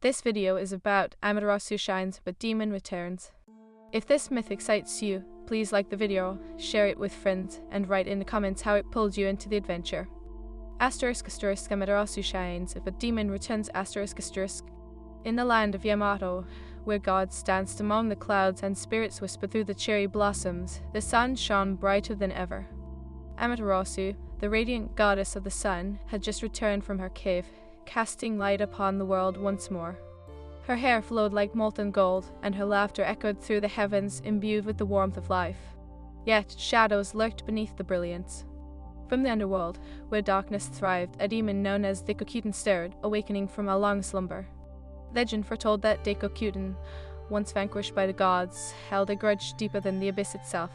This video is about Amaterasu shines but demon returns. If this myth excites you, please like the video, share it with friends, and write in the comments how it pulled you into the adventure. *** Amaterasu shines but demon returns. *** In the land of Yamato, where gods danced among the clouds and spirits whispered through the cherry blossoms, the sun shone brighter than ever. Amaterasu, the radiant goddess of the sun, had just returned from her cave, casting light upon the world once more. Her hair flowed like molten gold, and her laughter echoed through the heavens, imbued with the warmth of life. Yet shadows lurked beneath the brilliance. From the underworld, where darkness thrived, a demon known as Deikokyuden stirred, awakening from a long slumber. Legend foretold that Deikokyuden, once vanquished by the gods, held a grudge deeper than the abyss itself.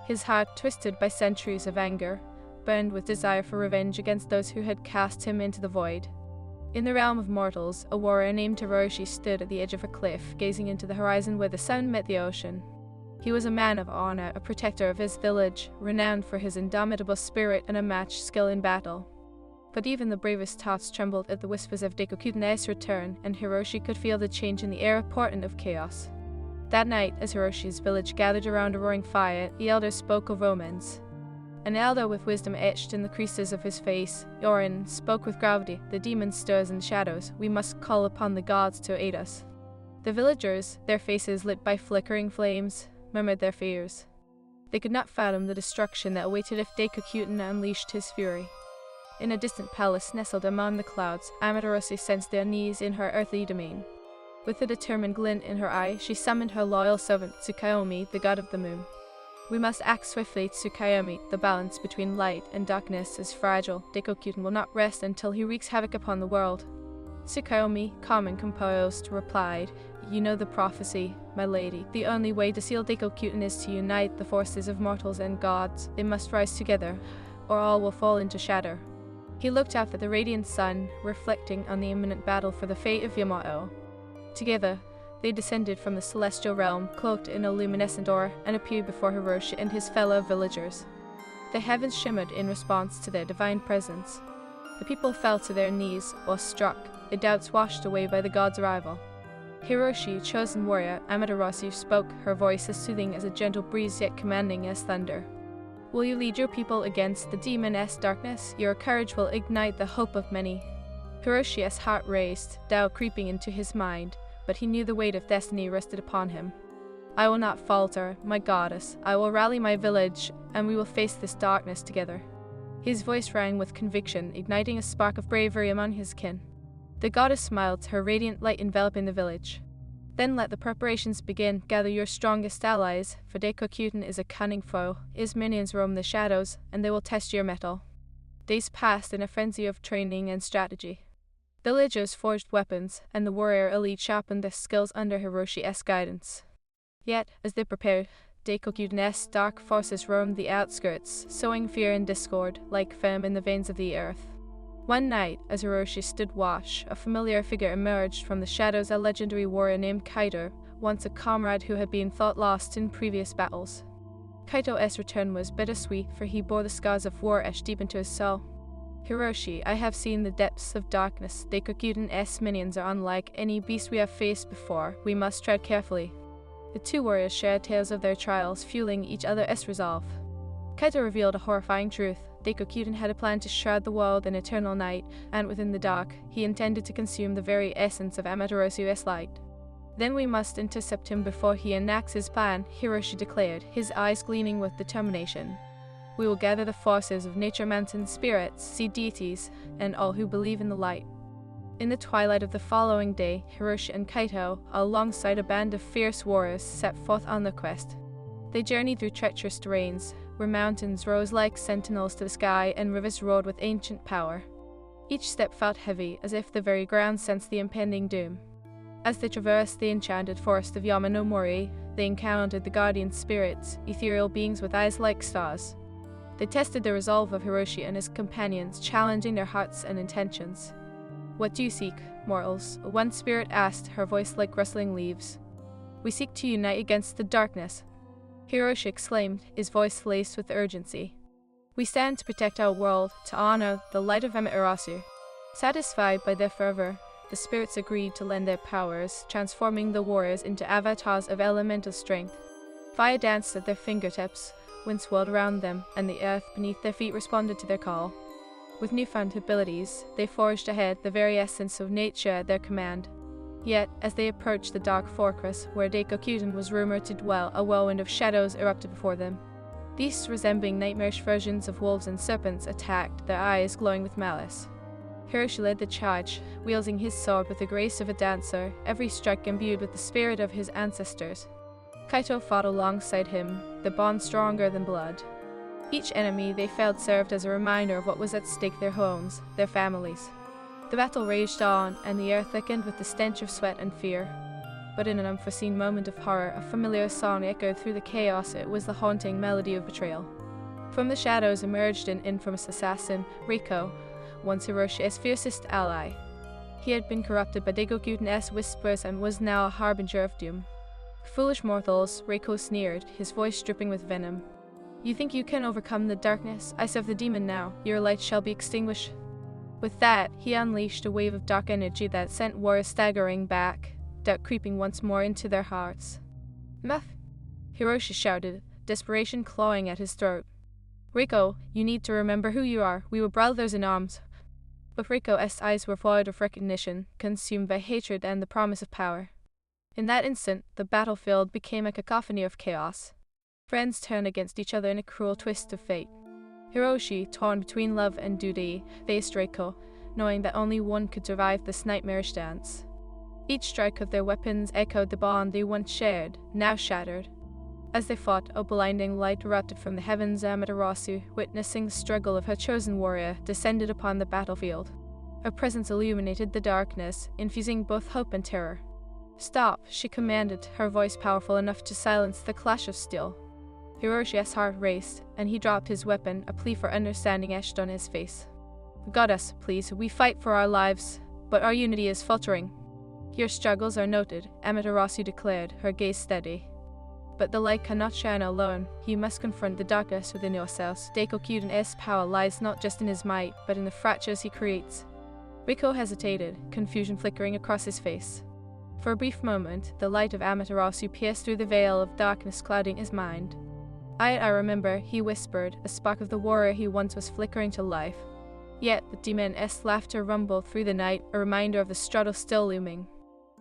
His heart, twisted by centuries of anger, burned with desire for revenge against those who had cast him into the void. In the realm of mortals, a warrior named Hiroshi stood at the edge of a cliff, gazing into the horizon where the sun met the ocean. He was a man of honor, a protector of his village, renowned for his indomitable spirit and unmatched skill in battle. But even the bravest hearts trembled at the whispers of Deikokyuden's return, and Hiroshi could feel the change in the air, a portent of chaos. That night, as Hiroshi's village gathered around a roaring fire, the elders spoke of omens. An elder with wisdom etched in the creases of his face, Yorin, spoke with gravity. "The demon stirs in the shadows. We must call upon the gods to aid us." The villagers, their faces lit by flickering flames, murmured their fears. They could not fathom the destruction that awaited if Deikokyuden unleashed his fury. In a distant palace nestled among the clouds, Amaterasu sensed their unease in her earthly domain. With a determined glint in her eye, she summoned her loyal servant Tsukayomi, the god of the moon. "We must act swiftly, Tsukayomi. The balance between light and darkness is fragile. Deikokyuden will not rest until he wreaks havoc upon the world." Tsukayomi, calm and composed, replied, "You know the prophecy, my lady. The only way to seal Deikokyuden is to unite the forces of mortals and gods. They must rise together, or all will fall into shatter." He looked up at the radiant sun, reflecting on the imminent battle for the fate of Yamato. Together, they descended from the celestial realm, cloaked in a luminescent aura, and appeared before Hiroshi and his fellow villagers. The heavens shimmered in response to their divine presence. The people fell to their knees, awestruck, their doubts washed away by the god's arrival. Hiroshi, chosen warrior, Amaterasu, spoke, her voice as soothing as a gentle breeze yet commanding as thunder. "Will you lead your people against the demoness darkness? Your courage will ignite the hope of many." Hiroshi's heart raced, doubt creeping into his mind, but he knew the weight of destiny rested upon him. "I will not falter, my goddess. I will rally my village, and we will face this darkness together." His voice rang with conviction, igniting a spark of bravery among his kin. The goddess smiled, her radiant light enveloping the village. "Then let the preparations begin. Gather your strongest allies, for Deikokyuden is a cunning foe. His minions roam the shadows, and they will test your mettle." Days passed in a frenzy of training and strategy. Villagers forged weapons, and the warrior elite sharpened their skills under Hiroshi's guidance. Yet, as they prepared, Deikokyuden's dark forces roamed the outskirts, sowing fear and discord, like phlegm in the veins of the earth. One night, as Hiroshi stood watch, a familiar figure emerged from the shadows, a legendary warrior named Kaito, once a comrade who had been thought lost in previous battles. Kaito's return was bittersweet, for he bore the scars of war etched deep into his soul. "Hiroshi, I have seen the depths of darkness. Deikokyuden's minions are unlike any beast we have faced before. We must tread carefully." The two warriors shared tales of their trials, fueling each other's resolve. Kaito revealed a horrifying truth. Deikokyuden had a plan to shroud the world in eternal night, and within the dark, he intended to consume the very essence of Amaterasu's light. "Then we must intercept him before he enacts his plan," Hiroshi declared, his eyes gleaming with determination. "We will gather the forces of nature, mountain spirits, sea deities, and all who believe in the light." In the twilight of the following day, Hiroshi and Kaito, alongside a band of fierce warriors, set forth on their quest. They journeyed through treacherous terrains, where mountains rose like sentinels to the sky and rivers roared with ancient power. Each step felt heavy, as if the very ground sensed the impending doom. As they traversed the enchanted forest of Yamanomori, they encountered the guardian spirits, ethereal beings with eyes like stars. They tested the resolve of Hiroshi and his companions, challenging their hearts and intentions. "What do you seek, mortals?" one spirit asked, her voice like rustling leaves. "We seek to unite against the darkness," Hiroshi exclaimed, his voice laced with urgency. "We stand to protect our world, to honor the light of Amaterasu." Satisfied by their fervor, the spirits agreed to lend their powers, transforming the warriors into avatars of elemental strength. Fire danced at their fingertips, wind swirled around them, and the earth beneath their feet responded to their call. With newfound abilities, they forged ahead, the very essence of nature at their command. Yet, as they approached the dark fortress where Deikokyuden was rumored to dwell, a whirlwind of shadows erupted before them. Beasts resembling nightmarish versions of wolves and serpents attacked, their eyes glowing with malice. Hiroshi led the charge, wielding his sword with the grace of a dancer, every strike imbued with the spirit of his ancestors. Kaito fought alongside him, the bond stronger than blood. Each enemy they felled served as a reminder of what was at stake: their homes, their families. The battle raged on, and the air thickened with the stench of sweat and fear. But in an unforeseen moment of horror, a familiar song echoed through the chaos. It was the haunting melody of betrayal. From the shadows emerged an infamous assassin, Reiko, once Hiroshi's fiercest ally. He had been corrupted by Deikokyuden's whispers and was now a harbinger of doom. Foolish mortals, Reiko sneered, his voice dripping with venom. You think you can overcome the darkness? I serve the demon now. Your light shall be extinguished. With that, he unleashed a wave of dark energy that sent warriors staggering back, doubt creeping once more into their hearts. Muff! Hiroshi shouted, desperation clawing at his throat. Reiko, you need to remember who you are. We were brothers in arms. But Reiko's eyes were void of recognition, consumed by hatred and the promise of power. In that instant, the battlefield became a cacophony of chaos. Friends turned against each other in a cruel twist of fate. Hiroshi, torn between love and duty, faced Reiko, knowing that only one could survive this nightmarish dance. Each strike of their weapons echoed the bond they once shared, now shattered. As they fought, a blinding light erupted from the heavens. Amaterasu, witnessing the struggle of her chosen warrior, descended upon the battlefield. Her presence illuminated the darkness, infusing both hope and terror. Stop, she commanded, her voice powerful enough to silence the clash of steel. Hiroshi's heart raced, and he dropped his weapon, a plea for understanding etched on his face. Goddess, please, we fight for our lives, but our unity is faltering. Your struggles are noted, Amaterasu declared, her gaze steady. But the light cannot shine alone. You must confront the darkness within yourselves. Deikokyuden's power lies not just in his might, but in the fractures he creates. Reiko hesitated, confusion flickering across his face. For a brief moment, the light of Amaterasu pierced through the veil of darkness clouding his mind. I remember, he whispered, a spark of the warrior he once was flickering to life. Yet the demon's laughter rumbled through the night, a reminder of the struggle still looming.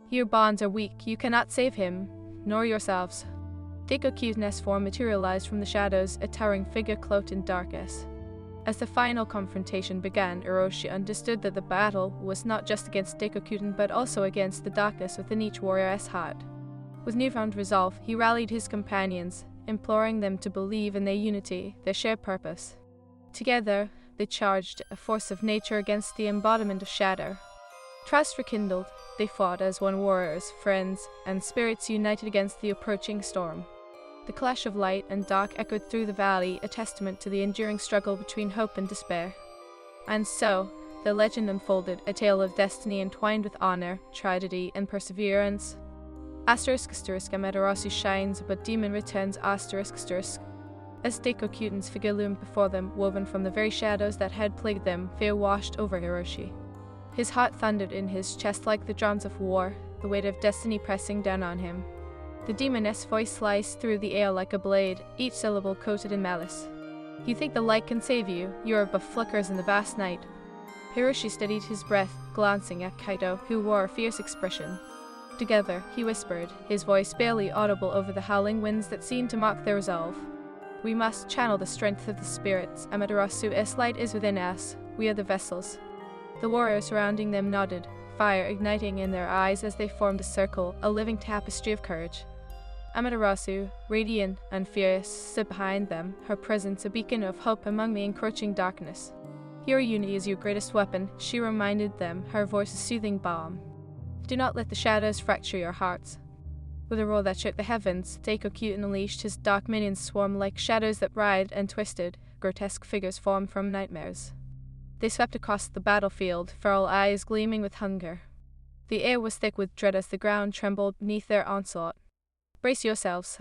Your bonds are weak, you cannot save him, nor yourselves. Deikokyuden's form materialized from the shadows, a towering figure cloaked in darkness. As the final confrontation began, Hiroshi understood that the battle was not just against Deikokyuden but also against the darkness within each warrior's heart. With newfound resolve, he rallied his companions, imploring them to believe in their unity, their shared purpose. Together, they charged, a force of nature against the embodiment of shadow. Trust rekindled, they fought as one, warriors, friends, and spirits united against the approaching storm. The clash of light and dark echoed through the valley, a testament to the enduring struggle between hope and despair. And so, the legend unfolded, a tale of destiny entwined with honor, tragedy, and perseverance. *** Amaterasu shines, but demon returns. *** As Deikokyuden's figure loomed before them, woven from the very shadows that had plagued them, fear washed over Hiroshi. His heart thundered in his chest like the drums of war, the weight of destiny pressing down on him. The demon's voice sliced through the air like a blade, each syllable coated in malice. You think the light can save you? You are but flickers in the vast night. Hiroshi steadied his breath, glancing at Kaito, who wore a fierce expression. Together, he whispered, his voice barely audible over the howling winds that seemed to mock their resolve. We must channel the strength of the spirits. Amaterasu light is within us. We are the vessels. The warriors surrounding them nodded, fire igniting in their eyes as they formed a circle, a living tapestry of courage. Amaterasu, radiant and fierce, stood behind them, her presence a beacon of hope among the encroaching darkness. Your unity is your greatest weapon, she reminded them, her voice a soothing balm. Do not let the shadows fracture your hearts. With a roar that shook the heavens, Deikokyuden unleashed his dark minions swarm like shadows that writhed and twisted, grotesque figures formed from nightmares. They swept across the battlefield, feral eyes gleaming with hunger. The air was thick with dread as the ground trembled beneath their onslaught. Brace yourselves,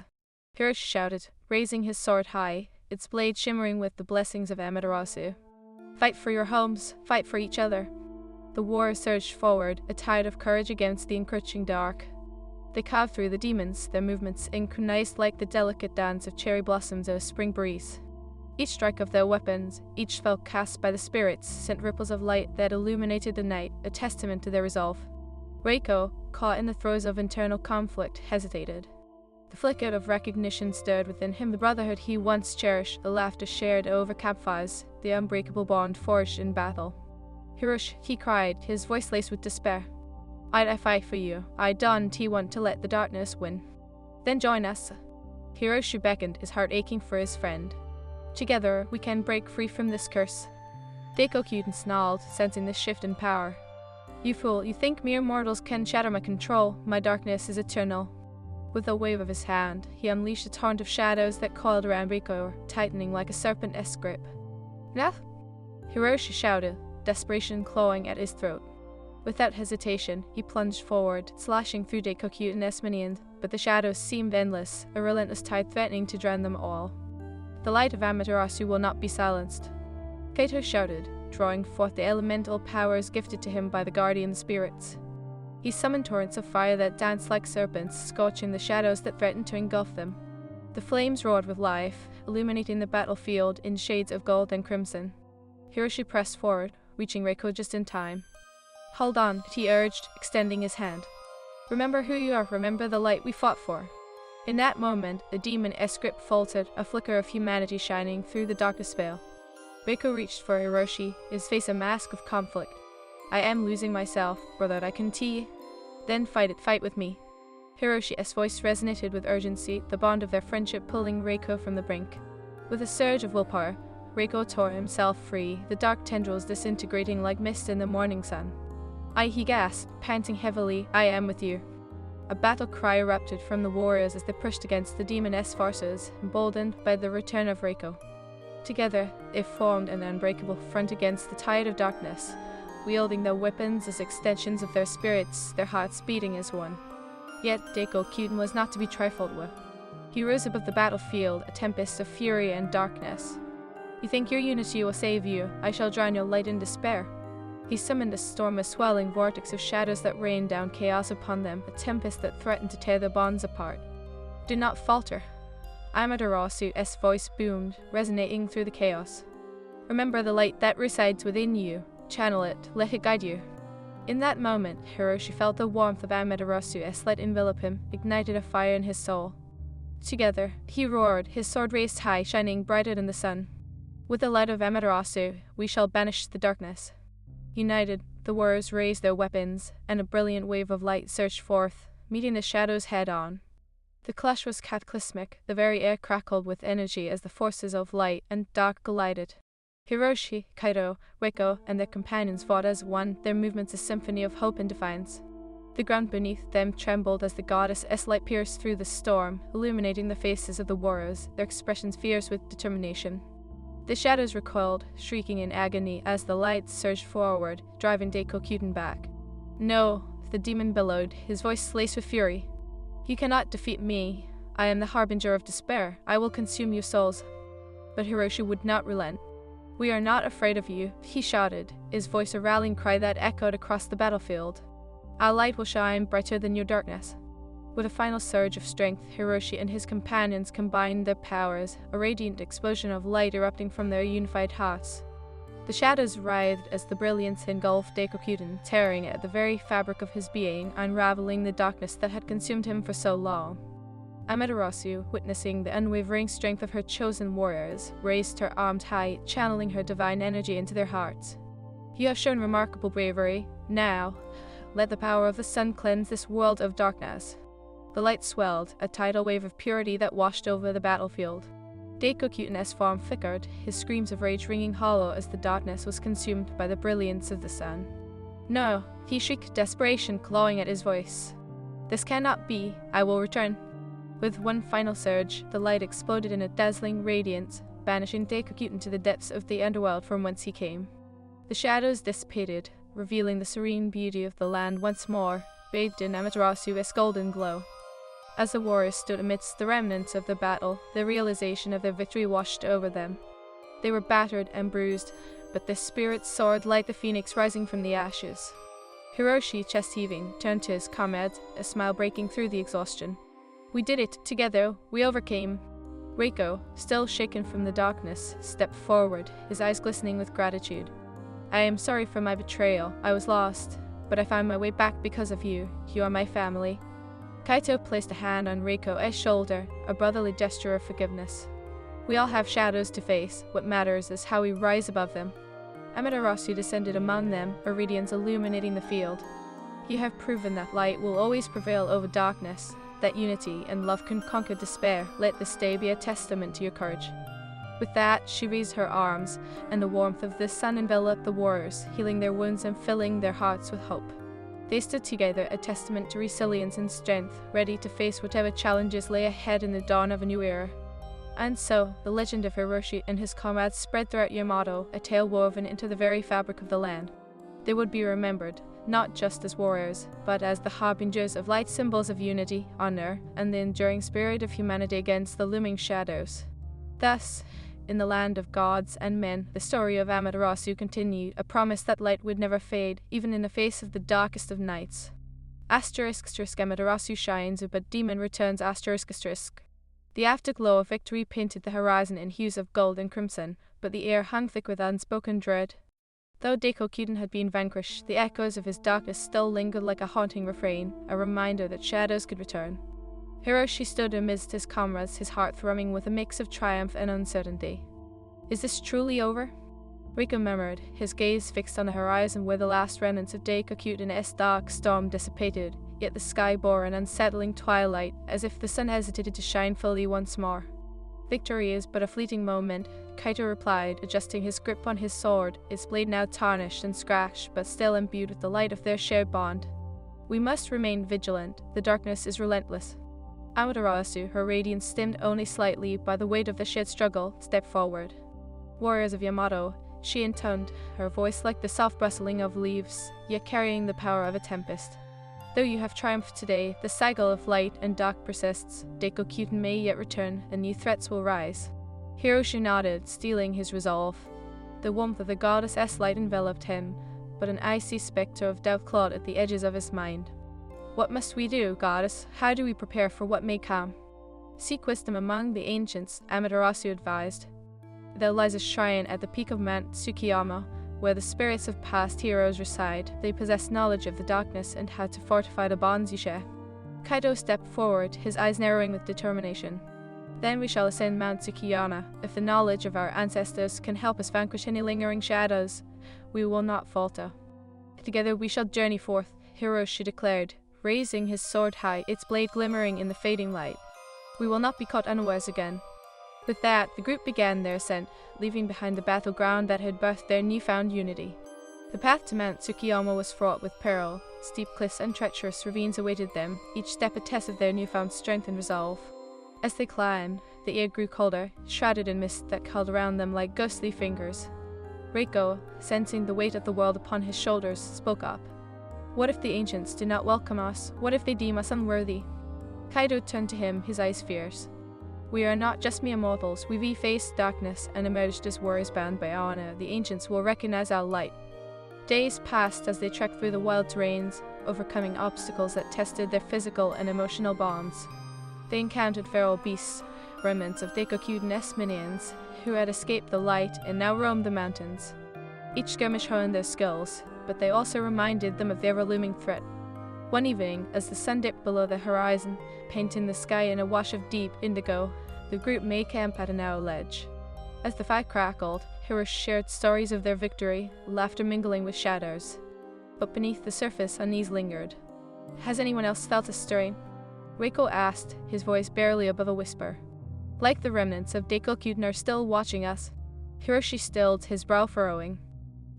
Hiroshi shouted, raising his sword high, its blade shimmering with the blessings of Amaterasu. Fight for your homes, fight for each other. The warriors surged forward, a tide of courage against the encroaching dark. They carved through the demons, their movements synchronized like the delicate dance of cherry blossoms in a spring breeze. Each strike of their weapons, each spell cast by the spirits, sent ripples of light that illuminated the night, a testament to their resolve. Reiko, caught in the throes of internal conflict, hesitated. The flicker of recognition stirred within him the brotherhood he once cherished, the laughter shared over campfires, the unbreakable bond forged in battle. Hiroshi, he cried, his voice laced with despair. I fight for you. I don't want to let the darkness win. Then join us. Hiroshi beckoned, his heart aching for his friend. Together, we can break free from this curse. Daikokyuden snarled, sensing this shift in power. You fool, you think mere mortals can shatter my control? My darkness is eternal. With a wave of his hand, he unleashed a torrent of shadows that coiled around Reiko, tightening like a serpent-esque grip. Nah! Hiroshi shouted, desperation clawing at his throat. Without hesitation, he plunged forward, slashing through Daikokyuden's minions, but the shadows seemed endless, a relentless tide threatening to drown them all. The light of Amaterasu will not be silenced. Kaito shouted, drawing forth the elemental powers gifted to him by the guardian spirits. He summoned torrents of fire that danced like serpents, scorching the shadows that threatened to engulf them. The flames roared with life, illuminating the battlefield in shades of gold and crimson. Hiroshi pressed forward, reaching Reiko just in time. Hold on, he urged, extending his hand. Remember who you are, remember the light we fought for. In that moment, the demon-esque grip faltered, a flicker of humanity shining through the darkest veil. Reiko reached for Hiroshi, his face a mask of conflict. I am losing myself, brother, I can tell. Then fight with me. Hiroshi's voice resonated with urgency, the bond of their friendship pulling Reiko from the brink. With a surge of willpower, Reiko tore himself free, the dark tendrils disintegrating like mist in the morning sun. He gasped, panting heavily, I am with you. A battle cry erupted from the warriors as they pushed against the demon-esque forces, emboldened by the return of Reiko. Together, they formed an unbreakable front against the tide of darkness, wielding their weapons as extensions of their spirits, their hearts beating as one. Yet Daikokyuden was not to be trifled with. He rose above the battlefield, a tempest of fury and darkness. You think your unity will save you? I shall drown your light in despair. He summoned a storm, a swelling vortex of shadows that rained down chaos upon them, a tempest that threatened to tear their bonds apart. Do not falter. Amaterasu's voice boomed, resonating through the chaos. Remember the light that resides within you. Channel it, let it guide you. In that moment, Hiroshi felt the warmth of Amaterasu light envelop him, ignited a fire in his soul. Together, he roared, his sword raised high, shining brighter than the sun. With the light of Amaterasu, we shall banish the darkness. United, the warriors raised their weapons, and a brilliant wave of light surged forth, meeting the shadows head-on. The clash was cataclysmic, the very air crackled with energy as the forces of light and dark collided. Hiroshi, Kaito, Reiko, and their companions fought as one, their movements a symphony of hope and defiance. The ground beneath them trembled as the goddess' light pierced through the storm, illuminating the faces of the warriors, their expressions fierce with determination. The shadows recoiled, shrieking in agony as the light surged forward, driving Daikokyuden back. No, the demon bellowed, his voice laced with fury. You cannot defeat me. I am the harbinger of despair. I will consume your souls. But Hiroshi would not relent. We are not afraid of you, he shouted, his voice a rallying cry that echoed across the battlefield. Our light will shine brighter than your darkness. With a final surge of strength, Hiroshi and his companions combined their powers, a radiant explosion of light erupting from their unified hearts. The shadows writhed as the brilliance engulfed Daikokyuden, tearing at the very fabric of his being, unraveling the darkness that had consumed him for so long. Amaterasu, witnessing the unwavering strength of her chosen warriors, raised her arms high, channeling her divine energy into their hearts. You have shown remarkable bravery. Now, let the power of the sun cleanse this world of darkness. The light swelled, a tidal wave of purity that washed over the battlefield. Daikokyuden's form flickered, his screams of rage ringing hollow as the darkness was consumed by the brilliance of the sun. No, he shrieked, desperation clawing at his voice. This cannot be. I will return. With one final surge, the light exploded in a dazzling radiance, banishing Daikokyuden to the depths of the underworld from whence he came. The shadows dissipated, revealing the serene beauty of the land once more, bathed in Amaterasu's golden glow. As the warriors stood amidst the remnants of the battle, the realization of their victory washed over them. They were battered and bruised, but the spirit soared like the phoenix rising from the ashes. Hiroshi, chest heaving, turned to his comrades, a smile breaking through the exhaustion. We did it, together, we overcame. Reiko, still shaken from the darkness, stepped forward, his eyes glistening with gratitude. I am sorry for my betrayal, I was lost, but I found my way back because of you. You are my family. Kaito placed a hand on Reiko's shoulder, a brotherly gesture of forgiveness. We all have shadows to face, what matters is how we rise above them. Amaterasu descended among them, a radiance illuminating the field. You have proven that light will always prevail over darkness, that unity and love can conquer despair. Let this day be a testament to your courage. With that, she raised her arms, and the warmth of the sun enveloped the warriors, healing their wounds and filling their hearts with hope. They stood together, a testament to resilience and strength, ready to face whatever challenges lay ahead in the dawn of a new era. And so, the legend of Hiroshi and his comrades spread throughout Yamato, a tale woven into the very fabric of the land. They would be remembered, not just as warriors, but as the harbingers of light, symbols of unity, honor, and the enduring spirit of humanity against the looming shadows. Thus, in the land of gods and men, the story of Amaterasu continued, a promise that light would never fade, even in the face of the darkest of nights. *** Amaterasu shines, but demon returns ***. The afterglow of victory painted the horizon in hues of gold and crimson, but the air hung thick with unspoken dread. Though Daikokyuden had been vanquished, the echoes of his darkness still lingered like a haunting refrain, a reminder that shadows could return. Hiroshi stood amidst his comrades, his heart thrumming with a mix of triumph and uncertainty. Is this truly over? Reiko murmured, his gaze fixed on the horizon where the last remnants of Daikokyuden's dark storm dissipated, yet the sky bore an unsettling twilight, as if the sun hesitated to shine fully once more. Victory is but a fleeting moment, Kaito replied, adjusting his grip on his sword, its blade now tarnished and scratched, but still imbued with the light of their shared bond. We must remain vigilant, the darkness is relentless. Amaterasu, her radiance dimmed only slightly by the weight of the shared struggle, stepped forward. Warriors of Yamato, she intoned, her voice like the soft rustling of leaves, yet carrying the power of a tempest. Though you have triumphed today, the cycle of light and dark persists. Daikokyuden may yet return, and new threats will rise. Hiroshi nodded, steeling his resolve. The warmth of the goddess' light enveloped him, but an icy spectre of doubt clawed at the edges of his mind. What must we do, goddess? How do we prepare for what may come? Seek wisdom among the ancients, Amaterasu advised. There lies a shrine at the peak of Mount Tsukiyama, where the spirits of past heroes reside. They possess knowledge of the darkness and how to fortify the bonds you share. Kaito stepped forward, his eyes narrowing with determination. Then we shall ascend Mount Tsukiyama. If the knowledge of our ancestors can help us vanquish any lingering shadows, we will not falter. Together we shall journey forth, Hiroshi declared, raising his sword high, its blade glimmering in the fading light. We will not be caught unawares again. With that, the group began their ascent, leaving behind the battleground that had birthed their newfound unity. The path to Mount Tsukiyama was fraught with peril. Steep cliffs and treacherous ravines awaited them, each step a test of their newfound strength and resolve. As they climbed, the air grew colder, shrouded in mist that curled around them like ghostly fingers. Reiko, sensing the weight of the world upon his shoulders, spoke up. What if the ancients do not welcome us? What if they deem us unworthy? Kaito turned to him, his eyes fierce. We are not just mere mortals. We faced darkness and emerged as warriors bound by honor. The ancients will recognize our light. Days passed as they trekked through the wild terrains, overcoming obstacles that tested their physical and emotional bonds. They encountered feral beasts, remnants of Daikokyuden's minions, who had escaped the light and now roamed the mountains. Each skirmish honed their skills, but they also reminded them of their looming threat. One evening, as the sun dipped below the horizon, painting the sky in a wash of deep indigo, the group made camp at a narrow ledge. As the fire crackled, heroes shared stories of their victory, laughter mingling with shadows. But beneath the surface, unease lingered. Has anyone else felt a stirring? Reiko asked, his voice barely above a whisper. Like the remnants of Daikokyuden are still watching us. Hiroshi stilled, his brow furrowing.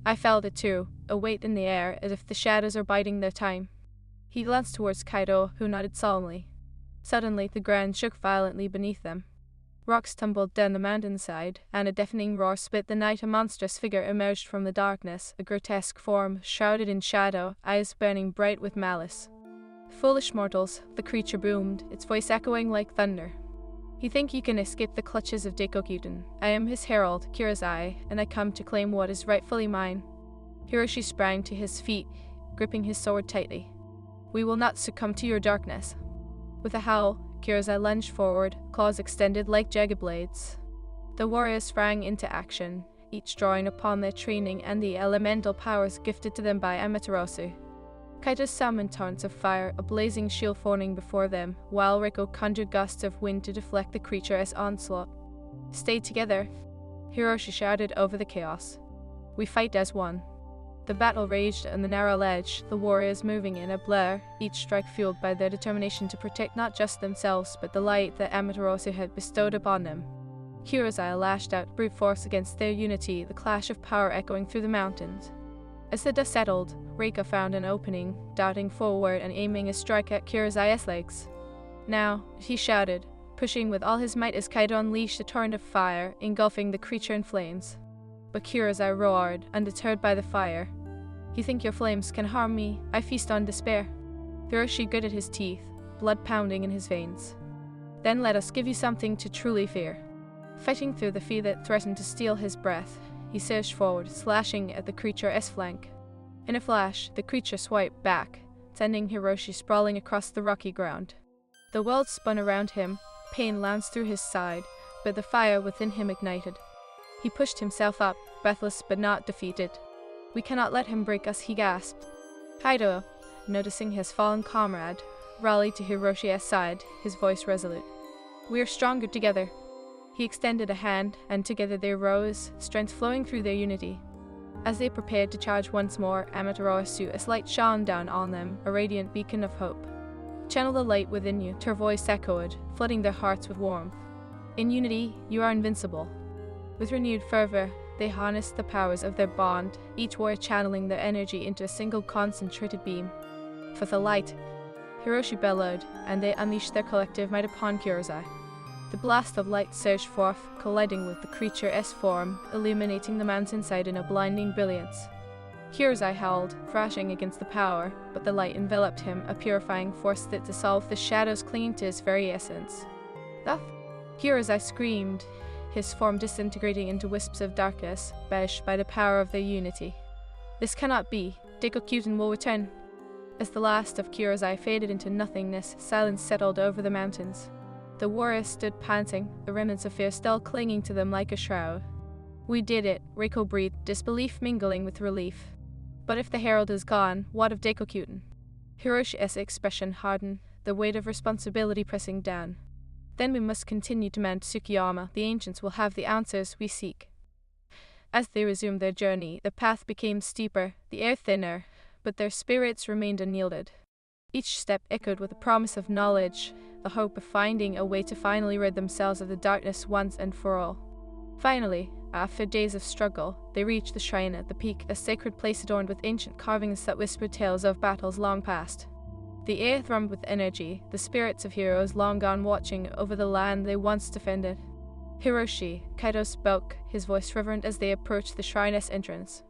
I felt it too, a weight in the air, as if the shadows are biding their time. He glanced towards Kaito, who nodded solemnly. Suddenly, the ground shook violently beneath them. Rocks tumbled down the mountainside, and a deafening roar split the night. A monstrous figure emerged from the darkness, a grotesque form, shrouded in shadow, eyes burning bright with malice. Foolish mortals, the creature boomed, its voice echoing like thunder. You think you can escape the clutches of Dekokuten. I am his herald, Kirazai, and I come to claim what is rightfully mine. Hiroshi sprang to his feet, gripping his sword tightly. We will not succumb to your darkness. With a howl, Kirazai lunged forward, claws extended like jagged blades. The warriors sprang into action, each drawing upon their training and the elemental powers gifted to them by Amaterasu. Kaito summoned torrents of fire, a blazing shield forming before them, while Rico conjured gusts of wind to deflect the creature's onslaught. Stay together, Hiroshi shouted over the chaos. We fight as one. The battle raged on the narrow ledge, the warriors moving in a blur, each strike fueled by their determination to protect not just themselves but the light that Amaterasu had bestowed upon them. Kirazai lashed out brute force against their unity, the clash of power echoing through the mountains. As the dust settled, Reika found an opening, darting forward and aiming a strike at Kirazai's legs. Now, he shouted, pushing with all his might as Kaito unleashed a torrent of fire, engulfing the creature in flames. But Kirazai roared, undeterred by the fire. You think your flames can harm me? I feast on despair. Hiroshi gritted his teeth, blood pounding in his veins. Then let us give you something to truly fear. Fighting through the fear that threatened to steal his breath, he surged forward, slashing at the creature's flank. In a flash, the creature swiped back, sending Hiroshi sprawling across the rocky ground. The world spun around him, pain lanced through his side, but the fire within him ignited. He pushed himself up, breathless but not defeated. We cannot let him break us, he gasped. Kaito, noticing his fallen comrade, rallied to Hiroshi's side, his voice resolute. We are stronger together. He extended a hand, and together they rose, strength flowing through their unity. As they prepared to charge once more, Amaterasu, a light shone down on them, a radiant beacon of hope. Channel the light within you, her voice echoed, flooding their hearts with warmth. In unity, you are invincible. With renewed fervor, they harnessed the powers of their bond, each warrior channeling their energy into a single concentrated beam. For the light, Hiroshi bellowed, and they unleashed their collective might upon Kirazai. The blast of light surged forth, colliding with the creature's form, illuminating the man's inside in a blinding brilliance. Kirazai howled, thrashing against the power, but the light enveloped him, a purifying force that dissolved the shadows clinging to his very essence. That? Kirazai screamed, his form disintegrating into wisps of darkness, bashed by the power of their unity. This cannot be. Dekokuten will return. As the last of Kirazai faded into nothingness, silence settled over the mountains. The warriors stood panting, the remnants of fear still clinging to them like a shroud. We did it, Reiko breathed, disbelief mingling with relief. But if the herald is gone, what of Dekokuten? Hiroshi's expression hardened, the weight of responsibility pressing down. Then we must continue to mend Tsukiyama. The ancients will have the answers we seek. As they resumed their journey, the path became steeper, the air thinner, but their spirits remained unyielded. Each step echoed with the promise of knowledge, the hope of finding a way to finally rid themselves of the darkness once and for all. Finally, after days of struggle, they reached the shrine at the peak, a sacred place adorned with ancient carvings that whispered tales of battles long past. The air thrummed with energy, the spirits of heroes long gone watching over the land they once defended. Hiroshi, Kaito spoke, his voice reverent as they approached the shrine's entrance.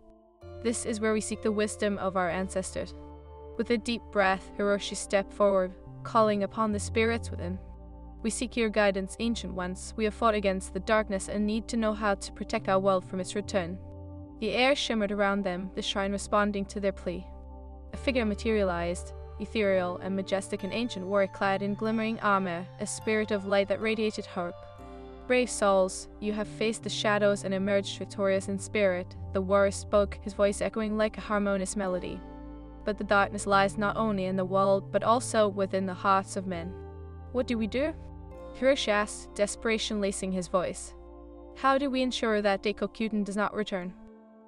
This is where we seek the wisdom of our ancestors. With a deep breath, Hiroshi stepped forward, calling upon the spirits within. We seek your guidance, ancient ones. We have fought against the darkness and need to know how to protect our world from its return. The air shimmered around them, the shrine responding to their plea. A figure materialized, ethereal and majestic, an ancient warrior clad in glimmering armor, a spirit of light that radiated hope. Brave souls, you have faced the shadows and emerged victorious in spirit, the warrior spoke, his voice echoing like a harmonious melody. But the darkness lies not only in the world, but also within the hearts of men. What do we do? Hiroshi asked, desperation lacing his voice. How do we ensure that Dekokuten does not return?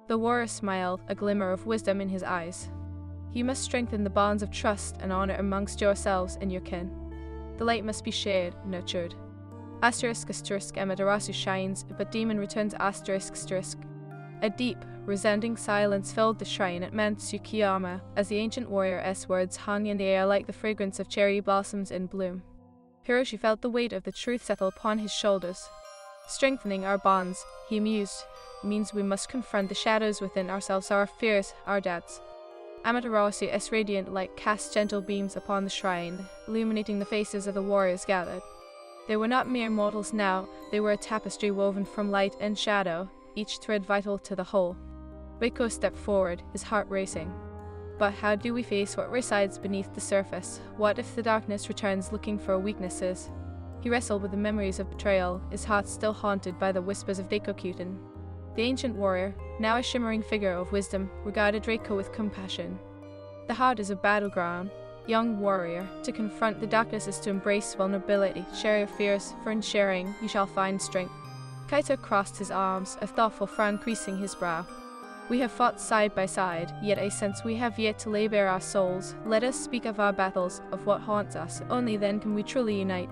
The warrior smiled, a glimmer of wisdom in his eyes. You must strengthen the bonds of trust and honor amongst yourselves and your kin. The light must be shared, nurtured. Amaterasu shines, but demon returns. A deep, resounding silence filled the shrine at Mount Tsukiyama as the ancient warrior's words hung in the air like the fragrance of cherry blossoms in bloom. Hiroshi felt the weight of the truth settle upon his shoulders. Strengthening our bonds, he mused, means we must confront the shadows within ourselves, our fears, our doubts. Amaterasu radiant light cast gentle beams upon the shrine, illuminating the faces of the warriors gathered. They were not mere mortals now, they were a tapestry woven from light and shadow, each thread vital to the whole. Rico stepped forward, his heart racing. But how do we face what resides beneath the surface? What if the darkness returns looking for weaknesses? He wrestled with the memories of betrayal, his heart still haunted by the whispers of Daikokyutin. The ancient warrior, now a shimmering figure of wisdom, regarded Reiko with compassion. The heart is a battleground. Young warrior, to confront the darkness is to embrace vulnerability. Share your fears, for in sharing you shall find strength. Kaito crossed his arms, a thoughtful frown creasing his brow. We have fought side by side, yet I sense we have yet to lay bare our souls. Let us speak of our battles, of what haunts us. Only then can we truly unite.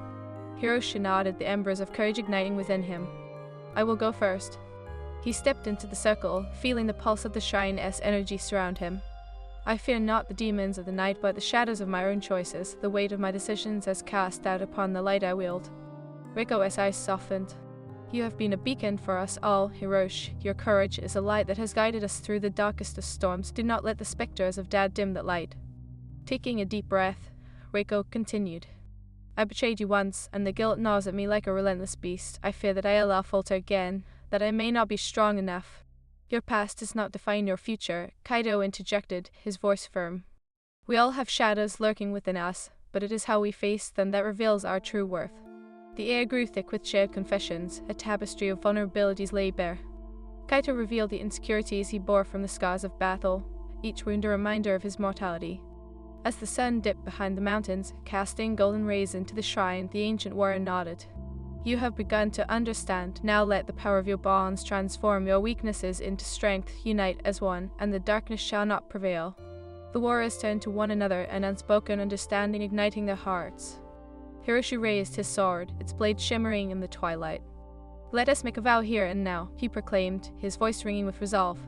Hiroshi nodded, the embers of courage igniting within him. I will go first. He stepped into the circle, feeling the pulse of the shrine's energy surround him. I fear not the demons of the night, but the shadows of my own choices, the weight of my decisions as cast out upon the light I wield. Riko's eyes softened. You have been a beacon for us all, Hiroshi. Your courage is a light that has guided us through the darkest of storms. Do not let the specters of Dad dim that light. Taking a deep breath, Reiko continued. I betrayed you once, and the guilt gnaws at me like a relentless beast. I fear that I'll falter again, that I may not be strong enough. Your past does not define your future, Kaido interjected, his voice firm. We all have shadows lurking within us, but it is how we face them that reveals our true worth. The air grew thick with shared confessions, a tapestry of vulnerabilities lay bare. Kaito revealed the insecurities he bore from the scars of battle, each wound a reminder of his mortality. As the sun dipped behind the mountains, casting golden rays into the shrine, the ancient warrior nodded. You have begun to understand. Now let the power of your bonds transform your weaknesses into strength. Unite as one, and the darkness shall not prevail. The warriors turned to one another, an unspoken understanding igniting their hearts. Hiroshi raised his sword, its blade shimmering in the twilight. Let us make a vow here and now, he proclaimed, his voice ringing with resolve.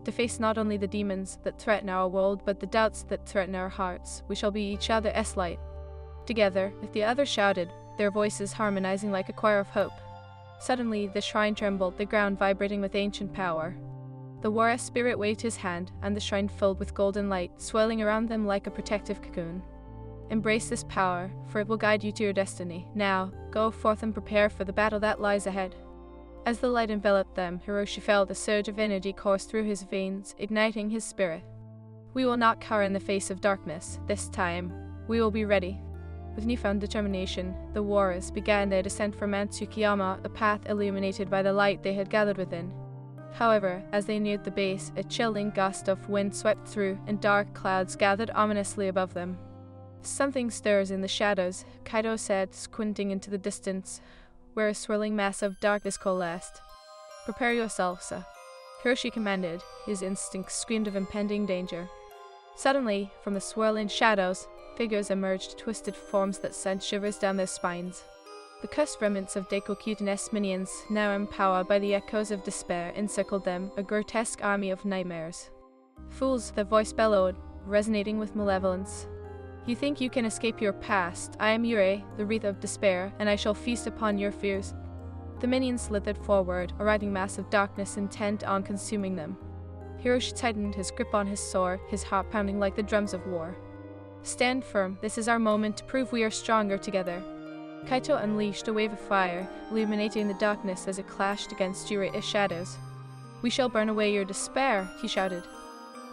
To face not only the demons that threaten our world, but the doubts that threaten our hearts. We shall be each other's light. Together, if the others shouted, their voices harmonizing like a choir of hope. Suddenly, the shrine trembled, the ground vibrating with ancient power. The warrior spirit waved his hand, and the shrine filled with golden light, swirling around them like a protective cocoon. Embrace this power, for it will guide you to your destiny. Now, go forth and prepare for the battle that lies ahead. As the light enveloped them, Hiroshi felt a surge of energy course through his veins, igniting his spirit. We will not cower in the face of darkness. This time, we will be ready. With newfound determination, the warriors began their descent from Mount Tsukiyama, a path illuminated by the light they had gathered within. However, as they neared the base, a chilling gust of wind swept through, and dark clouds gathered ominously above them. Something stirs in the shadows, Kaido said, squinting into the distance, where a swirling mass of darkness coalesced. Prepare yourself, sir. Hiroshi commanded, his instincts screamed of impending danger. Suddenly, from the swirling shadows, figures emerged, twisted forms that sent shivers down their spines. The cursed remnants of Daikokyutin's minions, now empowered by the echoes of despair, encircled them, a grotesque army of nightmares. Fools, their voice bellowed, resonating with malevolence. You think you can escape your past. I am Yurei, the wreath of despair, and I shall feast upon your fears. The minions slithered forward, a riding mass of darkness intent on consuming them. Hiroshi tightened his grip on his sword, his heart pounding like the drums of war. Stand firm, this is our moment to prove we are stronger together. Kaito unleashed a wave of fire, illuminating the darkness as it clashed against Yurei's shadows. We shall burn away your despair, he shouted.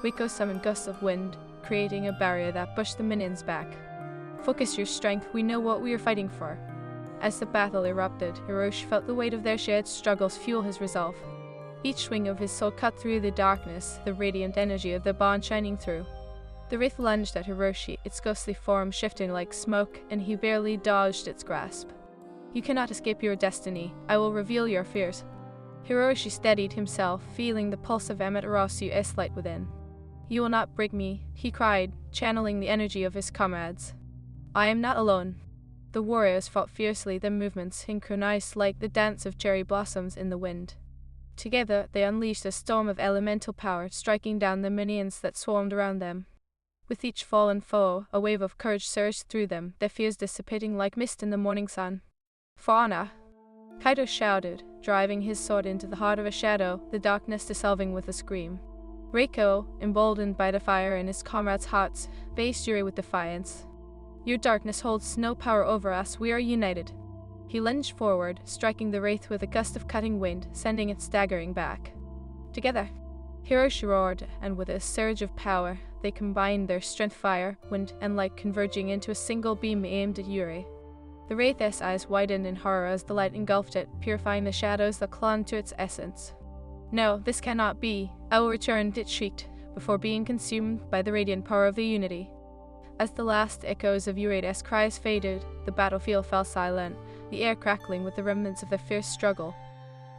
Riko summoned gusts of wind, creating a barrier that pushed the minions back. Focus your strength, we know what we are fighting for. As the battle erupted, Hiroshi felt the weight of their shared struggles fuel his resolve. Each swing of his sword cut through the darkness, the radiant energy of their bond shining through. The wraith lunged at Hiroshi, its ghostly form shifting like smoke, and he barely dodged its grasp. You cannot escape your destiny. I will reveal your fears. Hiroshi steadied himself, feeling the pulse of Amaterasu light within. You will not break me, he cried, channeling the energy of his comrades. I am not alone. The warriors fought fiercely, their movements synchronized like the dance of cherry blossoms in the wind. Together, they unleashed a storm of elemental power, striking down the minions that swarmed around them. With each fallen foe, a wave of courage surged through them, their fears dissipating like mist in the morning sun. For honor! Kaido shouted, driving his sword into the heart of a shadow, the darkness dissolving with a scream. Reiko, emboldened by the fire in his comrades' hearts, faced Yurei with defiance. Your darkness holds no power over us, we are united. He lunged forward, striking the wraith with a gust of cutting wind, sending it staggering back. Together, Hiroshi roared, and with a surge of power, they combined their strength, fire, wind, and light, converging into a single beam aimed at Yuri. The wraith's eyes widened in horror as the light engulfed it, purifying the shadows that clung to its essence. "No, this cannot be. I will return," it shrieked, before being consumed by the radiant power of the Unity. As the last echoes of Yuri's cries faded, the battlefield fell silent, the air crackling with the remnants of their fierce struggle.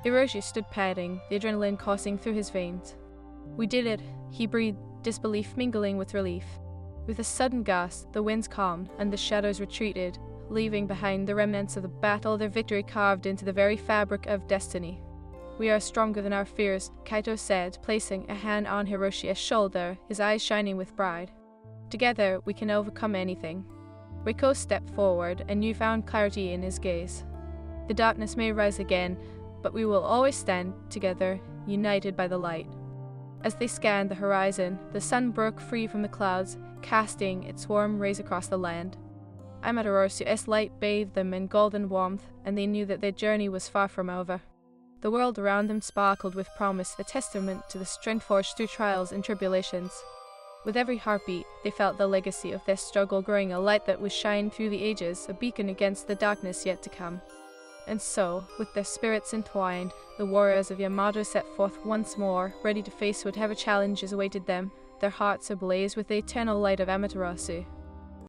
Hiroshi stood panting, the adrenaline coursing through his veins. "We did it," he breathed, disbelief mingling with relief. With a sudden gasp, the winds calmed, and the shadows retreated, leaving behind the remnants of the battle, their victory carved into the very fabric of destiny. "We are stronger than our fears," Kaito said, placing a hand on Hiroshi's shoulder, his eyes shining with pride. "Together, we can overcome anything." Riko stepped forward, a newfound clarity in his gaze. "The darkness may rise again, but we will always stand together, united by the light." As they scanned the horizon, the sun broke free from the clouds, casting its warm rays across the land. Amaterasu's light bathed them in golden warmth, and they knew that their journey was far from over. The world around them sparkled with promise, a testament to the strength forged through trials and tribulations. With every heartbeat, they felt the legacy of their struggle growing, a light that would shine through the ages, a beacon against the darkness yet to come. And so, with their spirits entwined, the warriors of Yamato set forth once more, ready to face whatever challenges awaited them, their hearts ablaze with the eternal light of Amaterasu.